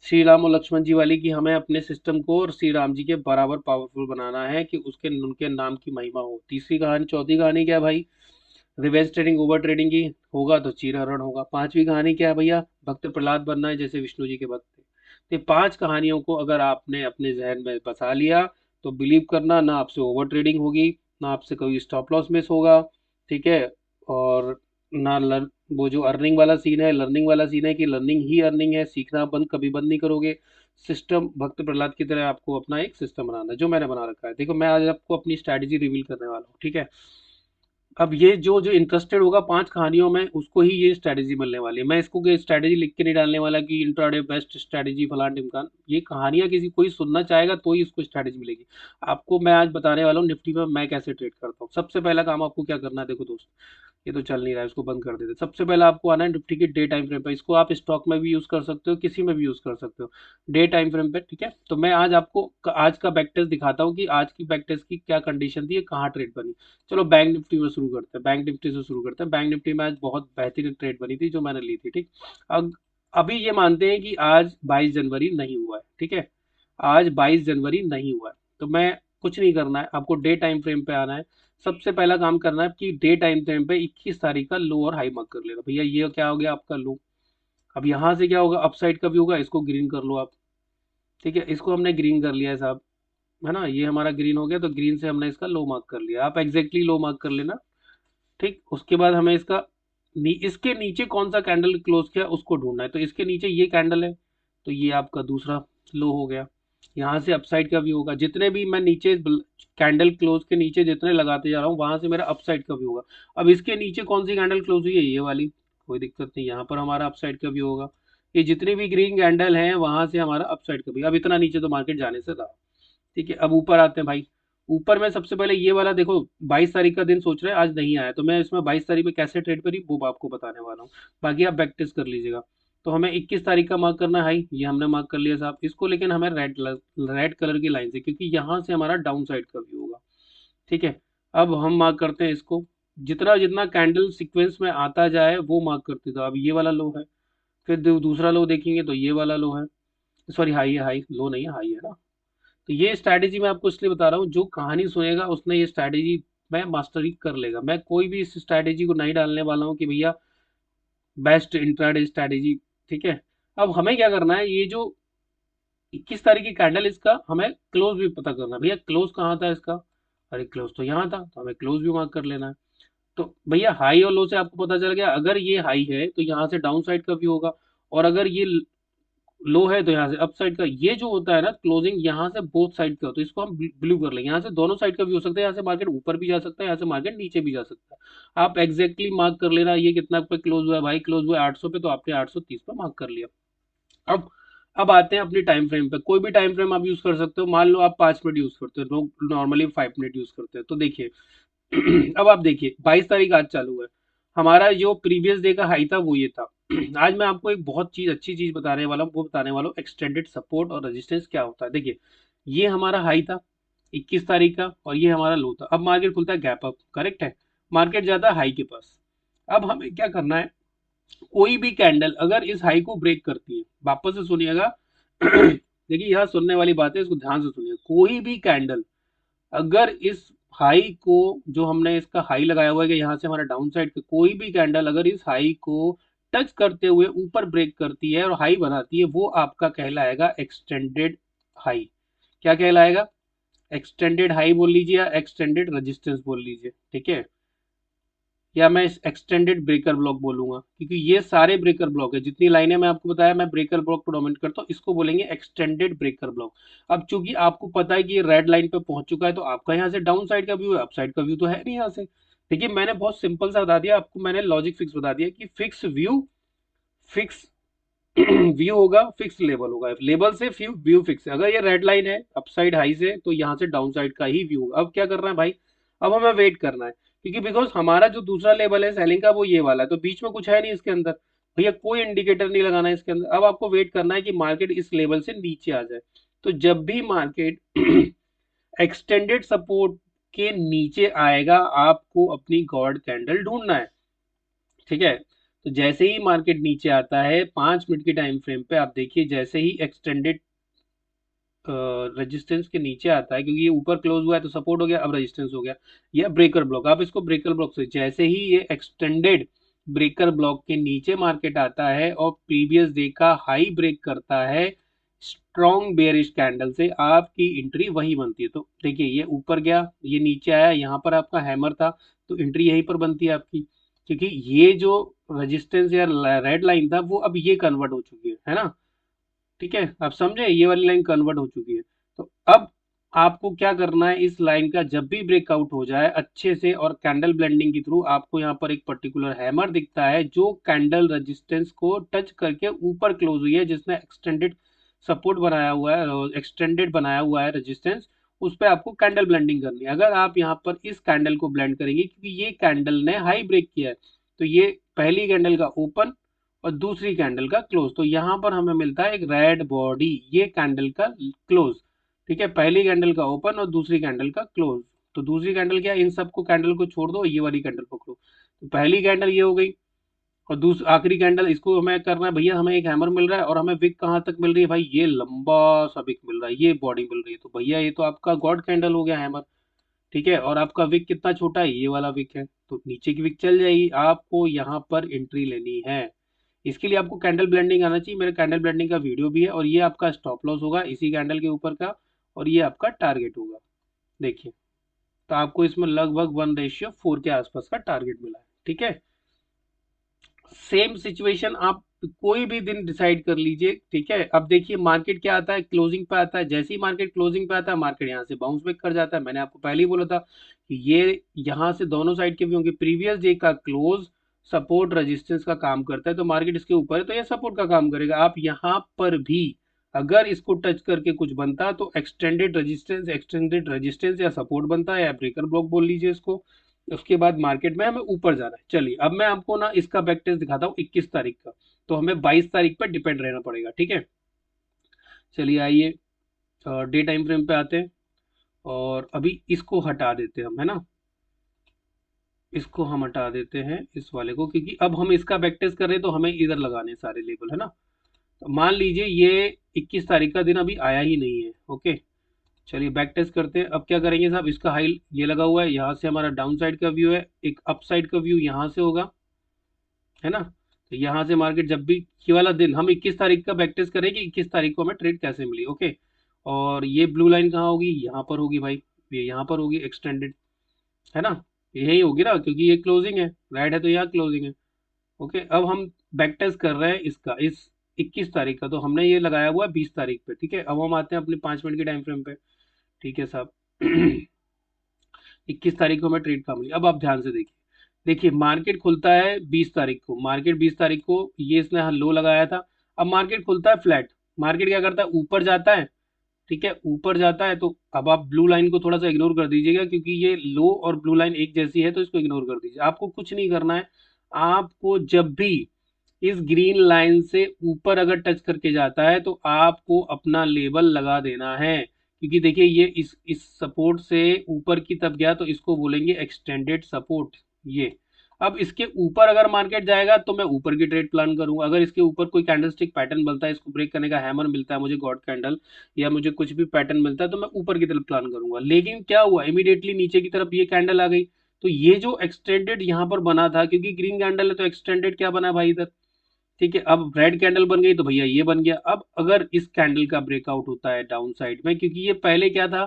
श्री राम और लक्ष्मण जी वाली, की हमें अपने सिस्टम को और श्री राम जी के बराबर पावरफुल बनाना है कि उसके उनके नाम की महिमा हो। तीसरी कहानी, चौथी कहानी क्या है भाई, रिवेंज ट्रेडिंग ओवर ट्रेडिंग की होगा तो चीरहरण होगा। पांचवी कहानी क्या है भैया, भक्त प्रहलाद बनना है जैसे विष्णु जी के भक्त थे। तो ये 5 कहानियों को अगर आपने अपने जहन में बसा लिया तो बिलीव करना, ना आपसे ओवर ट्रेडिंग होगी, ना आपसे कोई स्टॉप लॉस मिस होगा, ठीक है। और ना लर्न, वो जो अर्निंग वाला सीन है, लर्निंग वाला सीन है कि लर्निंग ही अर्निंग है, सीखना बंद कभी बंद नहीं करोगे। सिस्टम भक्त प्रहलाद की तरह आपको अपना एक सिस्टम बनाना है जो मैंने बना रखा है। देखो मैं आज आपको अपनी स्ट्रैटेजी रिवील करने वाला हूँ, ठीक है। अब ये जो जो इंटरेस्टेड होगा 5 कहानियों में, उसको ही ये स्ट्रैटेजी मिलने वाली है। मैं इसको स्ट्रैटेजी लिख के नहीं डालने वाला कि इंट्राडे बेस्ट स्ट्रैटेजी फलान ढिमकान। ये कहानियां किसी कोई सुनना चाहेगा तो ही इसको स्ट्रैटेजी मिलेगी। आपको मैं आज बताने वाला हूँ निफ्टी में मैं कैसे ट्रेड करता हूँ। सबसे पहला काम आपको क्या करना है, देखो दोस्त, ये तो चल नहीं रहा है, इसको बंद कर देते। सबसे पहले आपको आना है निफ्टी के डे टाइम फ्रेम पे। इसको आप स्टॉक में भी यूज कर सकते हो, किसी में भी यूज कर सकते हो, डे टाइम फ्रेम पे, ठीक है। तो मैं आज आपको आज का बैक टेस्ट दिखाता हूँ कि आज की बैक टेस्ट की क्या कंडीशन थी, कहाँ ट्रेड बनी। चलो बैंक निफ्टी में शुरू करते हैं, बैंक निफ्टी से शुरू करते हैं। बैंक निफ्टी में आज बहुत बेहतरीन ट्रेड बनी थी जो मैंने ली थी, ठीक। अब अभी ये मानते हैं कि आज 22 जनवरी नहीं हुआ है, ठीक है, आज 22 जनवरी नहीं हुआ है। तो मैं, कुछ नहीं करना है, आपको डे टाइम फ्रेम पे आना है। सबसे पहला काम करना है कि डे टाइम फ्रेम पे 21 तारीख का लो और हाई मार्क कर लेना। भैया ये क्या हो गया आपका लो। अब यहाँ से क्या होगा, अपसाइड का भी होगा, इसको ग्रीन कर लो आप, ठीक है। इसको हमने ग्रीन कर लिया है साहब, है ना, ये हमारा ग्रीन हो गया। तो ग्रीन से हमने इसका लो मार्क कर लिया, आप एग्जैक्टली लो मार्क कर लेना, ठीक। उसके बाद हमें इसका इसके नीचे कौन सा कैंडल क्लोज किया उसको ढूंढना है। तो इसके नीचे ये कैंडल है, तो ये आपका दूसरा लो हो गया। यहाँ से अपसाइड का भी होगा, जितने भी मैं नीचे कैंडल क्लोज के नीचे जितने लगाते जा रहा हूँ वहां से मेरा अपसाइड का भी होगा। अब इसके नीचे कौन सी कैंडल क्लोज हुई है, ये वाली, कोई दिक्कत नहीं, यहाँ पर हमारा अपसाइड का भी होगा। ये जितने भी ग्रीन कैंडल हैं वहां से हमारा अपसाइड का भी। अब इतना नीचे तो मार्केट जाने से था, ठीक है। अब ऊपर आते हैं भाई। ऊपर में सबसे पहले ये वाला देखो, 22 तारीख का दिन सोच रहे हैं आज नहीं आया, तो मैं इसमें 22 तारीख में कैसे ट्रेड करी वो आपको बताने वाला हूँ। बाकी आप बैक टेस्ट कर लीजिएगा। तो हमें 21 तारीख का मार्क करना है हाई, ये हमने मार्क कर लिया साहब इसको, लेकिन हमें रेड कलर की लाइन से, क्योंकि यहाँ से हमारा डाउन साइड का व्यू होगा, ठीक है। अब हम मार्क करते हैं इसको, जितना जितना कैंडल सीक्वेंस में आता जाए वो मार्क करते जाओ। अब ये वाला लो है, फिर दूसरा लो देखेंगे तो ये वाला लो है, सॉरी हाई है, हाई लो नहीं है, हाई है ना। तो ये स्ट्रैटेजी मैं आपको इसलिए बता रहा हूँ, जो कहानी सुनेगा उसने ये स्ट्रैटेजी में मास्टरी कर लेगा। मैं कोई भी इस स्ट्रैटेजी को नहीं डालने वाला हूँ कि भैया बेस्ट इंट्राडे स्ट्रैटेजी, ठीक है। अब हमें क्या करना है, ये जो 21 तारीख की कैंडल, इसका हमें क्लोज भी पता करना है। भैया क्लोज कहाँ था इसका, अरे क्लोज तो यहाँ था, तो हमें क्लोज भी मार्क कर लेना है। तो भैया हाई और लो से आपको पता चल गया, अगर ये हाई है तो यहाँ से डाउन साइड का भी होगा, और अगर ये लो है तो यहाँ से अप साइड का ये जो होता है ना क्लोजिंग, यहाँ से बोथ साइड का, तो इसको हम ब्लू कर लेंगे। यहाँ से दोनों साइड का भी हो सकता है, यहाँ से मार्केट ऊपर भी जा सकता है, यहाँ से मार्केट नीचे भी जा सकता है। आप एग्जैक्टली मार्क कर लेना ये कितना पे क्लोज हुआ है भाई, क्लोज हुआ है 800 पे, तो आपने 830 पे मार्क कर लिया। अब अब आते हैं अपनी टाइम फ्रेम पे। कोई भी टाइम फ्रेम आप यूज कर सकते हो। मान लो आप 5 मिनट यूज करते हो, लोग नॉर्मली 5 मिनट यूज करते हैं। तो देखिए अब आप देखिए 22 तारीख आज चालू है, हमारा जो प्रीवियस डे का हाई था वो ये था। आज मैं आपको एक बहुत अच्छी चीज बताने वाला हूँ, वो बताने वाला हूँ एक्सटेंडेड सपोर्ट और रेजिस्टेंस क्या होता है। देखिए ये हमारा हाई था 21 तारीख का, और ये हमारा लो था। अब मार्केट खुलता है गैप अप, करेक्ट है, मार्केट जाता है हाई के पास। अब हमें क्या करना है, कोई भी कैंडल अगर इस हाई को ब्रेक करती है, वापस से सुनिएगा देखिए यहाँ सुनने वाली बात है, इसको ध्यान से सुनिए। कोई भी कैंडल अगर इस हाई को, जो हमने इसका हाई लगाया हुआ है कि यहाँ से हमारा डाउन साइड का, कोई भी कैंडल अगर इस हाई को टच करते हुए ऊपर ब्रेक करती है और हाई बनाती है, वो आपका कहलाएगा एक्सटेंडेड हाई। क्या कहलाएगा? एक्सटेंडेड हाई बोल लीजिए या एक्सटेंडेड रेजिस्टेंस बोल लीजिए, ठीक है। या मैं इस एक्सटेंडेड ब्रेकर ब्लॉक बोलूंगा, क्योंकि ये सारे ब्रेकर ब्लॉक है, जितनी लाइनें मैं आपको बताया, मैं ब्रेकर ब्लॉक प्रोडोमिनेट करता हूँ, इसको बोलेंगे एक्सटेंडेड ब्रेकर ब्लॉक। अब चूंकि आपको पता है कि ये रेड लाइन पे पहुंच चुका है, तो आपका यहाँ से डाउन साइड का व्यू है, अप साइड का व्यू तो है नहीं यहाँ से। देखिए मैंने बहुत सिंपल सा बता दिया आपको, मैंने लॉजिक फिक्स बता दिया कि फिक्स व्यू, फिक्स व्यू होगा, फिक्स लेवल होगा, लेवल से व्यू फिक्स है। अगर ये रेड लाइन है अपसाइड हाई से, तो यहाँ से डाउन साइड का ही व्यू होगा। अब क्या करना है भाई, अब हमें वेट करना है, क्योंकि बिकॉज हमारा जो दूसरा लेवल है सेलिंग का वो ये वाला है, तो बीच में कुछ है नहीं इसके अंदर, भैया कोई इंडिकेटर नहीं लगाना है इसके अंदर। अब आपको वेट करना है कि मार्केट इस लेवल से नीचे आ जाए। तो जब भी मार्केट एक्सटेंडेड सपोर्ट के नीचे आएगा, आपको अपनी गॉड कैंडल ढूंढना है, ठीक है। तो जैसे ही मार्केट नीचे आता है 5 मिनट की टाइम फ्रेम पे, आप देखिए जैसे ही एक्सटेंडेड रेजिस्टेंस के नीचे आता है, क्योंकि ये ऊपर क्लोज हुआ है तो सपोर्ट हो गया, अब रेजिस्टेंस हो गया, या ब्रेकर ब्लॉक, आप इसको ब्रेकर ब्लॉक से, जैसे ही ये एक्सटेंडेड ब्रेकर ब्लॉक के नीचे मार्केट आता है और प्रीवियस डे का हाई ब्रेक करता है स्ट्रॉन्ग बेयरिश कैंडल से, आपकी एंट्री वही बनती है। तो देखिए ये ऊपर गया, ये नीचे आया, यहाँ पर आपका हैमर था, तो एंट्री यहीं पर बनती है आपकी, क्योंकि ये जो रेजिस्टेंस या रेड लाइन था वो अब ये कन्वर्ट हो चुकी है ना, ठीक है। आप समझे, ये वाली लाइन कन्वर्ट हो चुकी है। तो अब आपको क्या करना है, इस लाइन का जब भी ब्रेकआउट हो जाए अच्छे से और कैंडल ब्लेंडिंग के थ्रू, आपको यहाँ पर एक पर्टिकुलर हैमर दिखता है जो कैंडल रेजिस्टेंस को टच करके ऊपर क्लोज हुई है, जिसने एक्सटेंडेड सपोर्ट बनाया हुआ है, एक्सटेंडेड बनाया हुआ है रेजिस्टेंस, उस पर आपको कैंडल ब्लेंडिंग करनी है। अगर आप यहाँ पर इस कैंडल को ब्लेंड करेंगे, क्योंकि ये कैंडल ने हाई ब्रेक किया है, तो ये पहली कैंडल का ओपन और दूसरी कैंडल का क्लोज, तो यहाँ पर हमें मिलता है एक रेड बॉडी, ये कैंडल का क्लोज, ठीक है। पहली कैंडल का ओपन और दूसरी कैंडल का क्लोज। तो दूसरी कैंडल क्या, इन सबको कैंडल को छोड़ दो, ये वाली कैंडल पकड़ो। तो पहली कैंडल ये हो गई, और दूसरी आखिरी कैंडल, इसको हमें करना है भैया, हमें एक हैमर मिल रहा है और हमें विक कहाँ तक मिल रही है भाई, ये लंबा सा विक मिल रहा है, ये बॉडी मिल रही है, तो भैया ये तो आपका गॉड कैंडल हो गया हैमर, ठीक है। और आपका विक कितना छोटा है, ये वाला विक है, तो नीचे की विक चल जाएगी, आपको यहाँ पर एंट्री लेनी है। इसके लिए आपको कैंडल ब्लेंडिंग आना चाहिए, मेरे कैंडल ब्लेंडिंग का वीडियो भी है, और ये आपका स्टॉप लॉस होगा इसी कैंडल के ऊपर का, और ये आपका टारगेट होगा। देखिए तो आपको इसमें लगभग 1:4 के आसपास का टारगेट मिला है, ठीक है। सेम सिचुएशन आप कोई भी दिन डिसाइड कर लीजिए, ठीक है। अब देखिए मार्केट क्या आता है, क्लोजिंग पे आता है, जैसे ही मार्केट क्लोजिंग पे आता है, मार्केट यहाँ से बाउंस बैक कर जाता है। मैंने आपको पहले ही बोला था कि ये यहाँ से दोनों साइड के भी होंगे, प्रीवियस डे का क्लोज सपोर्ट रेजिस्टेंस का काम करता है, तो मार्केट इसके ऊपर है तो ये सपोर्ट का काम करेगा। आप यहाँ पर भी अगर इसको टच करके कुछ बनता तो एक्सटेंडेड रेजिस्टेंस या सपोर्ट बनता है, या ब्रेकर ब्लॉक बोल लीजिए इसको। उसके बाद मार्केट में हमें ऊपर जाना है। चलिए अब मैं आपको ना इसका बैक टेस्ट दिखाता हूँ 21 तारीख का, तो हमें 22 तारीख पर डिपेंड रहना पड़ेगा, ठीक है। चलिए आइए डे टाइम फ्रेम पे आते हैं, और अभी इसको हटा देते हैं हम, है ना, इसको हम हटा देते हैं इस वाले को, क्योंकि अब हम इसका बैक टेस्ट कर रहे हैं तो हमें इधर लगाने सारे लेबल, है ना। तो मान लीजिए ये 21 तारीख का दिन अभी आया ही नहीं है, ओके। चलिए बैक टेस्ट करते हैं। अब क्या करेंगे साहब, इसका हाई ये लगा हुआ है, यहाँ से हमारा डाउन साइड का व्यू है, एक अप साइड का व्यू यहाँ से होगा, है ना। तो यहाँ से मार्केट जब भी ये वाला दिन, हम 21 तारीख का बैक टेस्ट करेंगे, 21 तारीख को हमें ट्रेड कैसे मिली, ओके। और ये ब्लू लाइन कहाँ होगी, यहाँ पर होगी भाई, ये यहाँ पर होगी एक्सटेंडेड, है ना, यही होगी ना, क्योंकि ये क्लोजिंग है, राइट है तो यहाँ क्लोजिंग है, ओके। अब हम बैक टेस्ट कर रहे हैं इसका, इस 21 तारीख का, तो हमने ये लगाया हुआ है 20 तारीख पे, ठीक है। अब हम आते हैं अपने 5 मिनट के टाइम फ्रेम पे, ठीक है साहब। 21 तारीख को हमें ट्रेड काम लिया। अब आप ध्यान से देखिए, देखिए मार्केट खुलता है 20 तारीख को, मार्केट 20 तारीख को ये इसने लो लगाया था। अब मार्केट खुलता है फ्लैट, मार्केट क्या करता है, ऊपर जाता है, ठीक है, ऊपर जाता है। तो अब आप ब्लू लाइन को थोड़ा सा इग्नोर कर दीजिएगा, क्योंकि ये लो और ब्लू लाइन एक जैसी है, तो इसको इग्नोर कर दीजिए। आपको कुछ नहीं करना है, आपको जब भी इस ग्रीन लाइन से ऊपर अगर टच करके जाता है, तो आपको अपना लेबल लगा देना है। क्योंकि देखिए ये इस सपोर्ट से ऊपर की तरफ गया, तो इसको बोलेंगे एक्सटेंडेड सपोर्ट। ये अब इसके ऊपर अगर मार्केट जाएगा तो मैं ऊपर की ट्रेड प्लान करूंगा। अगर इसके ऊपर कोई कैंडलस्टिक पैटर्न बनता है, इसको ब्रेक करने का हैमर मिलता है मुझे, गॉड कैंडल, या मुझे कुछ भी पैटर्न मिलता है, तो मैं ऊपर की तरफ प्लान करूंगा। लेकिन क्या हुआ, इमीडिएटली नीचे की तरफ ये कैंडल आ गई, तो ये जो एक्सटेंडेड यहाँ पर बना था, क्योंकि ग्रीन कैंडल है तो एक्सटेंडेड क्या बना भाई इधर, ठीक है। अब रेड कैंडल बन गई, तो भैया ये बन गया। अब अगर इस कैंडल का ब्रेकआउट होता है डाउन साइड में, क्योंकि ये पहले क्या था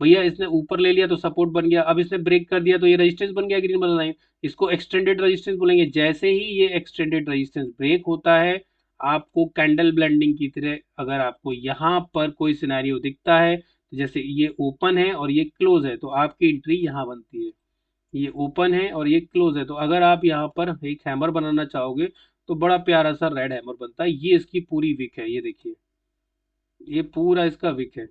भैया, इसने ऊपर ले लिया तो सपोर्ट बन गया, अब इसने ब्रेक कर दिया तो ये रेजिस्टेंस बन गया ग्रीन वाला लाइन, इसको एक्सटेंडेड रेजिस्टेंस बोलेंगे। जैसे ही ये एक्सटेंडेड रेजिस्टेंस ब्रेक होता है, आपको कैंडल ब्लेंडिंग की तरह अगर आपको यहाँ पर कोई सिनेरियो दिखता है, तो जैसे ये ओपन है और ये क्लोज है, तो आपकी एंट्री यहाँ बनती है। ये ओपन है और ये क्लोज है, तो अगर आप यहाँ पर एक हैमर बनाना चाहोगे, तो बड़ा प्यारा सा रेड हैमर बनता है। ये इसकी पूरी विक है, ये देखिए, ये पूरा इसका विक है।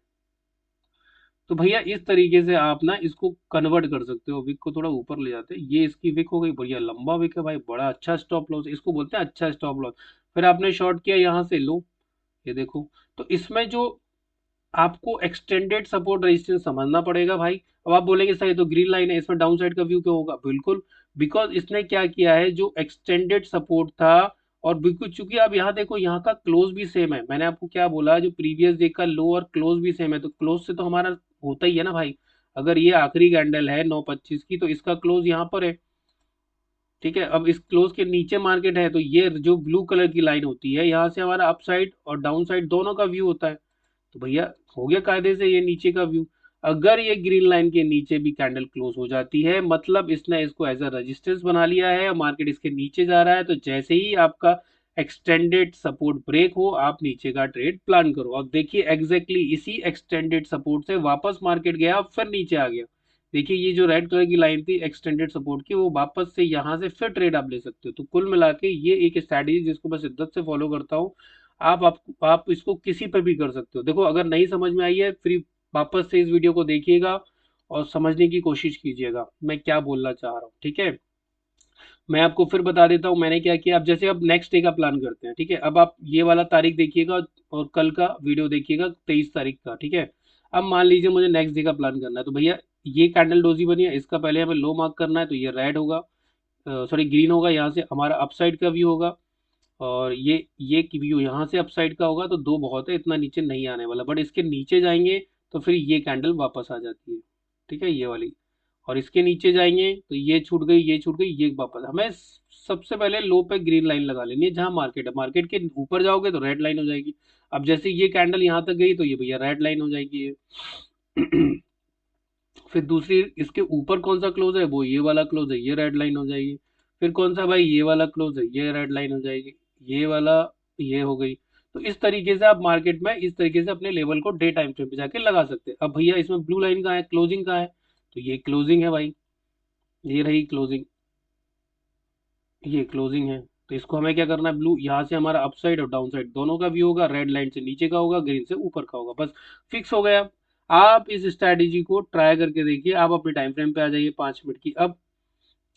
तो भैया इस तरीके से आप ना इसको कन्वर्ट कर सकते हो, विक को थोड़ा ऊपर ले जाते हैं। ये इसकी विक हो गई, बढ़िया लंबा विक है भाई, बड़ा अच्छा स्टॉप लॉस, इसको बोलते हैं अच्छा स्टॉप लॉस। फिर आपने शॉर्ट किया यहाँ से लो, ये देखो। तो इसमें जो आपको एक्सटेंडेड सपोर्ट रेजिस्टेंस समझना पड़ेगा भाई। अब आप बोलेंगे सर ये तो ग्रीन लाइन है, इसमें डाउन साइड का व्यू क्या होगा, बिल्कुल, बिकॉज इसने क्या किया है, जो एक्सटेंडेड सपोर्ट था, और बिल्कुल चूंकि आप यहाँ देखो, यहाँ का क्लोज भी सेम है। मैंने आपको क्या बोला, जो प्रीवियस डे का लो और क्लोज भी सेम है, तो क्लोज से तो हमारा होता ही है ना भाई। अगर ये आखिरी कैंडल है 9:25 की, तो इसका क्लोज यहाँ पर है, ठीक है। अब इस क्लोज के नीचे मार्केट है, तो ये जो ब्लू कलर की लाइन होती है, यहाँ से हमारा अप साइड और डाउन साइड दोनों का व्यू होता है। तो भैया हो गया कायदे से ये नीचे का व्यू। अगर ये ग्रीन लाइन के नीचे भी कैंडल क्लोज हो जाती है, मतलब इसने इसको एज अ रेजिस्टेंस बना लिया है, मार्केट इसके नीचे जा रहा है, तो जैसे ही आपका एक्सटेंडेड सपोर्ट ब्रेक हो, आप नीचे का ट्रेड प्लान करो। अब देखिए एग्जैक्टली इसी एक्सटेंडेड सपोर्ट से वापस मार्केट गया, फिर नीचे आ गया। देखिए ये जो रेड कलर की लाइन थी एक्सटेंडेड सपोर्ट की, वो वापस से यहाँ से फिर ट्रेड आप ले सकते हो। तो कुल मिला के ये एक स्ट्रैटेजी जिसको मैं शिद्दत से फॉलो करता हूँ। आप इसको किसी पर भी कर सकते हो। देखो अगर नहीं समझ में आई है, फिर वापस से इस वीडियो को देखिएगा और समझने की कोशिश कीजिएगा मैं क्या बोलना चाह रहा हूँ, ठीक है। मैं आपको फिर बता देता हूँ मैंने क्या किया। अब जैसे अब नेक्स्ट डे का प्लान करते हैं, ठीक है। अब आप ये वाला तारीख देखिएगा और कल का वीडियो देखिएगा 23 तारीख का, ठीक है। अब मान लीजिए मुझे नेक्स्ट डे का प्लान करना है, तो भैया ये कैंडल डोजी बनी है, इसका पहले हमें लो मार्क करना है, तो ये रेड होगा, सॉरी ग्रीन होगा, यहाँ से हमारा अपसाइड का व्यू होगा। और ये व्यू यहाँ से अपसाइड का होगा, तो दो बहुत है, इतना नीचे नहीं आने वाला, बट इसके नीचे जाएंगे तो फिर ये कैंडल वापस आ जाती है, ठीक है, ये वाली। और इसके नीचे जाएंगे तो ये छूट गई, ये छूट गई, ये वापस। हमें सबसे पहले लो पे ग्रीन लाइन लगा लेनी है, जहां मार्केट है। मार्केट के ऊपर जाओगे तो रेड लाइन हो जाएगी। अब जैसे ये कैंडल यहाँ तक गई, तो ये भैया रेड लाइन हो जाएगी ये। फिर दूसरी इसके ऊपर कौन सा क्लोज है, वो ये वाला क्लोज है, ये रेड लाइन हो जाएगी। फिर कौन सा भाई, ये वाला क्लोज है, ये रेड लाइन हो जाएगी, ये वाला, ये हो गई। तो इस तरीके से आप मार्केट में इस तरीके से अपने लेवल को डे टाइम फ्रेम पे जाके लगा सकते हैं। अब भैया इसमें ब्लू लाइन कहाँ है, क्लोजिंग कहाँ है, तो ये क्लोजिंग है भाई, ये रही क्लोजिंग, ये क्लोजिंग है। तो इसको हमें क्या करना है, ब्लू यहाँ से हमारा अप साइड और डाउन साइड दोनों का व्यू होगा, रेड लाइन से नीचे का होगा, ग्रीन से ऊपर का होगा, बस फिक्स हो गया। आप इस स्ट्रैटेजी को ट्राई करके देखिए, आप अपने टाइम फ्रेम पे आ जाइए 5 मिनट की। अब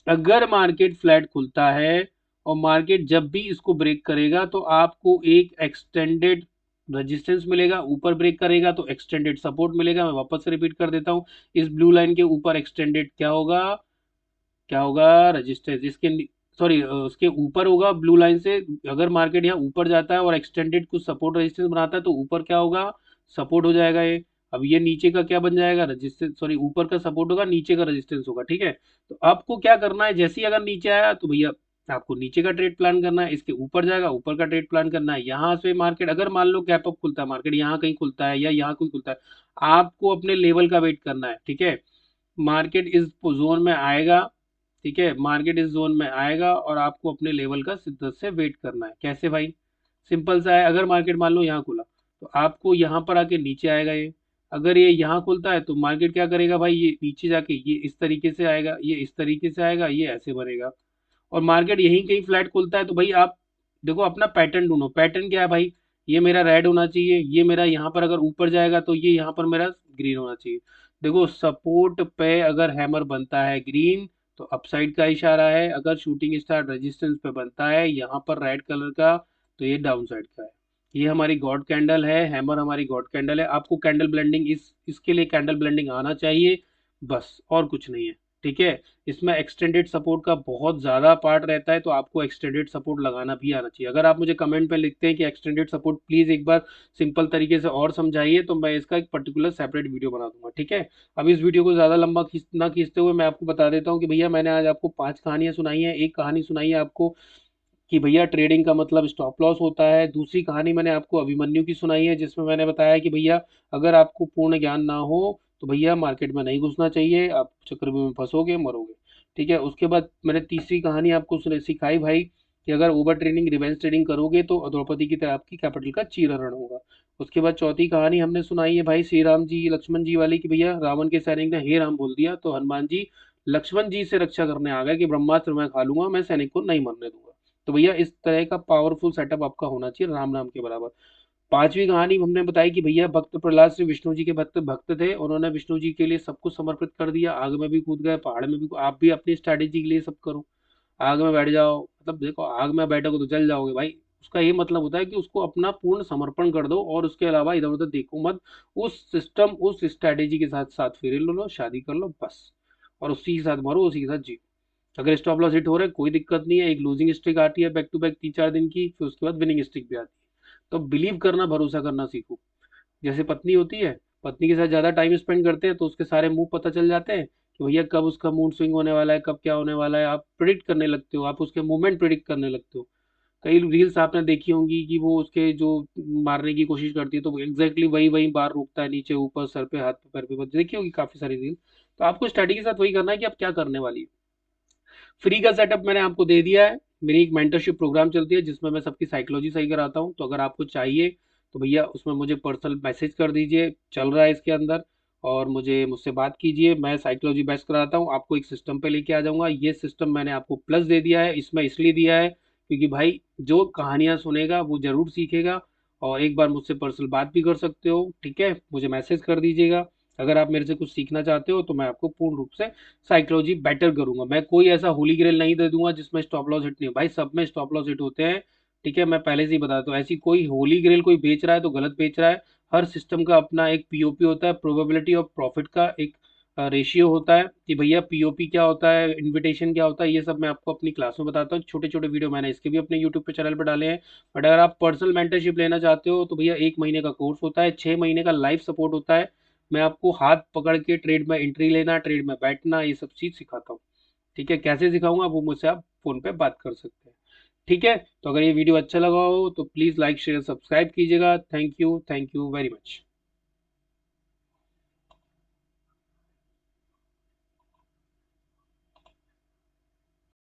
अगर मार्केट फ्लैट खुलता है और मार्केट जब भी इसको ब्रेक करेगा, तो आपको एक एक्सटेंडेड रेजिस्टेंस मिलेगा, ऊपर ब्रेक करेगा तो एक्सटेंडेड सपोर्ट मिलेगा। मैं वापस से रिपीट कर देता हूँ, इस ब्लू लाइन के ऊपर एक्सटेंडेड क्या होगा, क्या होगा, रेजिस्टेंस। इसके सॉरी उसके ऊपर होगा ब्लू लाइन से। अगर मार्केट यहाँ ऊपर जाता है और एक्सटेंडेड कुछ सपोर्ट रेजिस्टेंस बनाता है, तो ऊपर क्या होगा, सपोर्ट हो जाएगा ये। अब ये नीचे का क्या बन जाएगा, रेजिस्टेंस, सॉरी ऊपर का सपोर्ट होगा, नीचे का रेजिस्टेंस होगा, ठीक है। तो आपको क्या करना है, जैसे ही अगर नीचे आया तो भैया आपको नीचे का ट्रेड प्लान करना है, इसके ऊपर जाएगा ऊपर का ट्रेड प्लान करना है। यहाँ से मार्केट अगर मान लो गैप अप खुलता है, मार्केट यहाँ कहीं खुलता है या यहाँ कोई खुलता है, आपको अपने लेवल का वेट करना है, ठीक है। मार्केट इस जोन में आएगा, ठीक है, मार्केट इस जोन में आएगा और आपको अपने लेवल का शिद्दत से वेट करना है। कैसे भाई, सिंपल सा है। अगर मार्केट मान लो यहाँ खुला तो आपको यहाँ पर आके नीचे आएगा ये। अगर ये यहाँ खुलता है तो मार्केट क्या करेगा भाई, ये नीचे जाके ये इस तरीके से आएगा, ये इस तरीके से आएगा, ये ऐसे बनेगा। और मार्केट यहीं कहीं फ्लैट खुलता है तो भाई आप देखो अपना पैटर्न ढूंढो। पैटर्न क्या है भाई, ये मेरा रेड होना चाहिए, ये मेरा यहाँ पर अगर ऊपर जाएगा तो ये यहाँ पर मेरा ग्रीन होना चाहिए। देखो सपोर्ट पे अगर हैमर बनता है ग्रीन तो अपसाइड का इशारा है, अगर शूटिंग स्टार रेजिस्टेंस पे बनता है यहाँ पर रेड कलर का तो ये डाउन साइड का है। ये हमारी गॉड कैंडल है, हैमर हमारी गॉड कैंडल है। आपको कैंडल ब्लेंडिंग इसके लिए कैंडल ब्लेंडिंग आना चाहिए, बस और कुछ नहीं है। ठीक है, इसमें एक्सटेंडेड सपोर्ट का बहुत ज़्यादा पार्ट रहता है तो आपको एक्सटेंडेड सपोर्ट लगाना भी आना चाहिए। अगर आप मुझे कमेंट पे लिखते हैं कि एक्सटेंडेड सपोर्ट प्लीज़ एक बार सिंपल तरीके से और समझाइए तो मैं इसका एक पर्टिकुलर सेपरेट वीडियो बना दूंगा। ठीक है, अब इस वीडियो को ज़्यादा लंबा ना खींचते हुए मैं आपको बता देता हूँ कि भैया मैंने आज आपको 5 कहानियाँ सुनाई हैं। एक कहानी सुनाई है आपको कि भैया ट्रेडिंग का मतलब स्टॉप लॉस होता है। दूसरी कहानी मैंने आपको अभिमन्यु की सुनाई है जिसमें मैंने बताया कि भैया अगर आपको पूर्ण ज्ञान ना हो तो भैया मार्केट में नहीं घुसना चाहिए, आप चक्रव्यूह में फंसोगे मरोगे। ठीक है, उसके बाद मैंने तीसरी कहानी आपको सिखाई भाई कि अगर ओवर ट्रेडिंग रिवेंज ट्रेडिंग करोगे तो द्रौपदी की तरह आपकी कैपिटल का चीरहरण होगा। उसके बाद चौथी कहानी हमने सुनाई है भाई श्री राम जी लक्ष्मण जी वाली कि भैया रावण के सैनिक ने हे राम बोल दिया तो हनुमान जी लक्ष्मण जी से रक्षा करने आ गए कि ब्रह्मास्त्र मैं खा लूंगा, मैं सैनिक को नहीं मरने दूंगा। तो भैया इस तरह का पावरफुल सेटअप आपका होना चाहिए राम नाम के बराबर। पांचवी कहानी हमने बताई कि भैया भक्त प्रहलाद श्री विष्णु जी के भक्त भक्त थे, उन्होंने विष्णु जी के लिए सब कुछ समर्पित कर दिया, आग में भी कूद गए, पहाड़ में भी आप भी अपनी स्ट्रैटेजी के लिए सब करो। आग में बैठ जाओ, मतलब देखो आग में बैठोगे तो जल जाओगे भाई, उसका ये मतलब होता है कि उसको अपना पूर्ण समर्पण कर दो और उसके अलावा इधर उधर देखो मत। उस सिस्टम उस स्ट्रैटेजी के साथ साथ फेरे ले लो, शादी कर लो बस, और उसी के साथ मरो, उसी के साथ जी। अगर स्टॉप लॉस हिट हो रहा है कोई दिक्कत नहीं है, एक लूजिंग स्ट्रिक आती है बैक टू बैक 3-4 दिन की, फिर उसके बाद विनिंग स्ट्रिक भी आती है। तो बिलीव करना भरोसा करना सीखो। जैसे पत्नी होती है, पत्नी के साथ ज़्यादा टाइम स्पेंड करते हैं तो उसके सारे मूव पता चल जाते हैं कि भैया कब उसका मूड स्विंग होने वाला है, कब क्या होने वाला है, आप प्रिडिक्ट करने लगते हो, आप उसके मूवमेंट प्रिडिक्ट करने लगते हो। कई रील्स आपने देखी होंगी कि वो उसके जो मारने की कोशिश करती है तो एग्जैक्टली वही वही बार रुकता है, नीचे ऊपर सर पे हाथ पे पैर पे, देखी होगी काफी सारी रील। तो आपको स्ट्रैटेजी के साथ वही करना है कि आप क्या करने वाली है। फ्री का सेटअप मैंने आपको दे दिया है। मेरी एक मेंटरशिप प्रोग्राम चलती है जिसमें मैं सबकी साइकोलॉजी सही कराता हूँ, तो अगर आपको चाहिए तो भैया उसमें मुझे पर्सनल मैसेज कर दीजिए, चल रहा है इसके अंदर, और मुझसे बात कीजिए। मैं साइकोलॉजी बेस्ट कराता हूँ, आपको एक सिस्टम पे लेके आ जाऊंगा। ये सिस्टम मैंने आपको प्लस दे दिया है, इसमें इसलिए दिया है क्योंकि भाई जो कहानियाँ सुनेगा वो जरूर सीखेगा। और एक बार मुझसे पर्सनल बात भी कर सकते हो, ठीक है, मुझे मैसेज कर दीजिएगा। अगर आप मेरे से कुछ सीखना चाहते हो तो मैं आपको पूर्ण रूप से साइकोलॉजी बेटर करूंगा। मैं कोई ऐसा होली ग्रेल नहीं दे दूंगा जिसमें स्टॉप लॉस हिट नहीं हो, भाई सब में स्टॉप लॉस हिट होते हैं। ठीक है, मैं पहले से ही बताता हूँ, ऐसी कोई होली ग्रेल कोई बेच रहा है तो गलत बेच रहा है। हर सिस्टम का अपना एक पीओपी होता है, प्रोबेबिलिटी ऑफ प्रॉफिट का एक रेशियो होता है कि भैया पीओपी क्या होता है, इन्विटेशन क्या होता है, ये सब मैं आपको अपनी क्लास में बताता हूँ। छोटे छोटे वीडियो मैंने इसके भी अपने यूट्यूब पे चैनल पर डाले हैं। बट अगर आप पर्सनल मेंटरशिप लेना चाहते हो तो भैया 1 महीने का कोर्स होता है, 6 महीने का लाइफ सपोर्ट होता है। मैं आपको हाथ पकड़ के ट्रेड में एंट्री लेना, ट्रेड में बैठना, ये सब चीज़ सिखाता हूँ। ठीक है, कैसे सिखाऊंगा वो मुझसे आप फोन पे बात कर सकते हैं। ठीक है, तो अगर ये वीडियो अच्छा लगा हो तो प्लीज़ लाइक शेयर सब्सक्राइब कीजिएगा। Thank you very much.